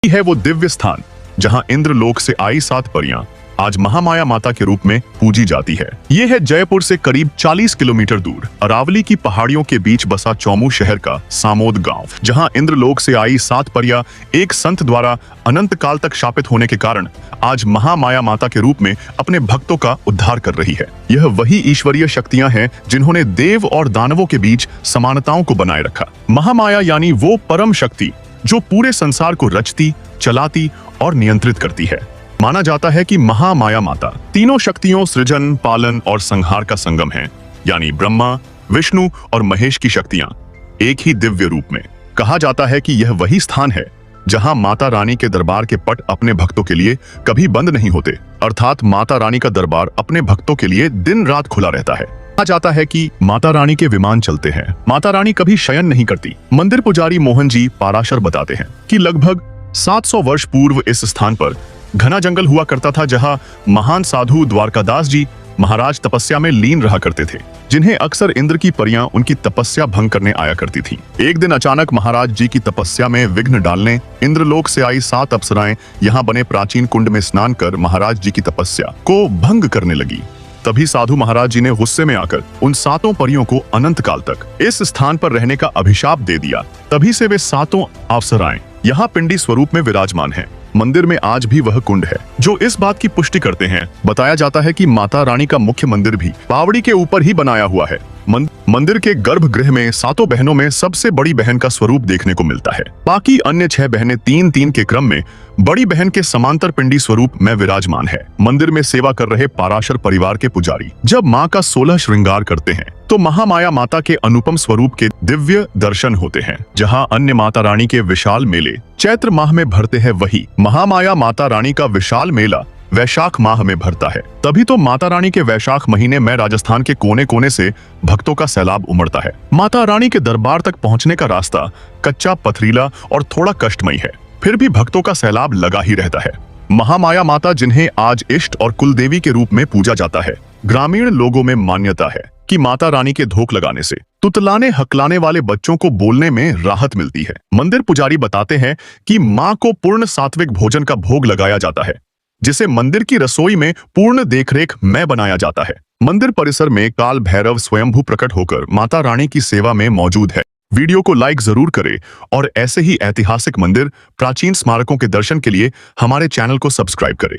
है वो दिव्य स्थान जहां इंद्रलोक से आई 7 परियां आज महामाया माता के रूप में पूजी जाती है। ये है जयपुर से करीब 40 किलोमीटर दूर अरावली की पहाड़ियों के बीच बसा चौमू शहर का सामोद गांव, जहां इंद्रलोक से आई 7 परियां एक संत द्वारा अनंत काल तक शापित होने के कारण आज महामाया माता के रूप में अपने भक्तों का उद्धार कर रही है। यह वही ईश्वरीय शक्तियां हैं जिन्होंने देव और दानवों के बीच समानताओं को बनाए रखा। महामाया यानी वो परम शक्ति जो पूरे संसार को रचती, चलाती और नियंत्रित करती है। माना जाता है कि महामाया माता तीनों शक्तियों सृजन, पालन और संहार का संगम है, यानी ब्रह्मा, विष्णु और महेश की शक्तियां एक ही दिव्य रूप में। कहा जाता है कि यह वही स्थान है जहां माता रानी के दरबार के पट अपने भक्तों के लिए कभी बंद नहीं होते, अर्थात माता रानी का दरबार अपने भक्तों के लिए दिन रात खुला रहता है। कहा जाता है कि माता रानी के विमान चलते हैं, माता रानी कभी शयन नहीं करती। मंदिर पुजारी मोहन जी पाराशर बताते हैं कि लगभग 700 वर्ष पूर्व इस स्थान पर घना जंगल हुआ करता था, जहां महान साधु द्वारकादास जी महाराज तपस्या में लीन रहा करते थे, जिन्हें अक्सर इंद्र की परियां उनकी तपस्या भंग करने आया करती थी। एक दिन अचानक महाराज जी की तपस्या में विघ्न डालने इंद्रलोक से आई 7 अप्सराएं यहां बने प्राचीन कुंड में स्नान कर महाराज जी की तपस्या को भंग करने लगी। तभी साधु महाराज जी ने गुस्से में आकर उन 7 परियों को अनंत काल तक इस स्थान पर रहने का अभिशाप दे दिया। तभी से वे 7 अप्सराएं यहाँ पिंडी स्वरूप में विराजमान हैं। मंदिर में आज भी वह कुंड है जो इस बात की पुष्टि करते हैं। बताया जाता है कि माता रानी का मुख्य मंदिर भी पावड़ी के ऊपर ही बनाया हुआ है। मंदिर के गर्भगृह में 7 बहनों में सबसे बड़ी बहन का स्वरूप देखने को मिलता है। बाकी अन्य 6 बहनें 3-3 के क्रम में बड़ी बहन के समांतर पिंडी स्वरूप में विराजमान है। मंदिर में सेवा कर रहे पाराशर परिवार के पुजारी जब माँ का 16 श्रृंगार करते हैं तो महामाया माता के अनुपम स्वरूप के दिव्य दर्शन होते हैं। जहाँ अन्य माता रानी के विशाल मेले चैत्र माह में भरते हैं, वही महामाया माता रानी का विशाल मेला वैशाख माह में भरता है। तभी तो माता रानी के वैशाख महीने में राजस्थान के कोने कोने से भक्तों का सैलाब उमड़ता है। माता रानी के दरबार तक पहुंचने का रास्ता कच्चा, पथरीला और थोड़ा कष्टमयी है, फिर भी भक्तों का सैलाब लगा ही रहता है। महामाया माता, जिन्हें आज इष्ट और कुलदेवी के रूप में पूजा जाता है, ग्रामीण लोगों में मान्यता है कि माता रानी के धोख लगाने से तुतलाने हकलाने वाले बच्चों को बोलने में राहत मिलती है। मंदिर पुजारी बताते हैं कि माँ को पूर्ण सात्विक भोजन का भोग लगाया जाता है, जिसे मंदिर की रसोई में पूर्ण देखरेख में बनाया जाता है। मंदिर परिसर में काल भैरव स्वयंभू प्रकट होकर माता रानी की सेवा में मौजूद है। वीडियो को लाइक जरूर करें और ऐसे ही ऐतिहासिक मंदिर, प्राचीन स्मारकों के दर्शन के लिए हमारे चैनल को सब्सक्राइब करें।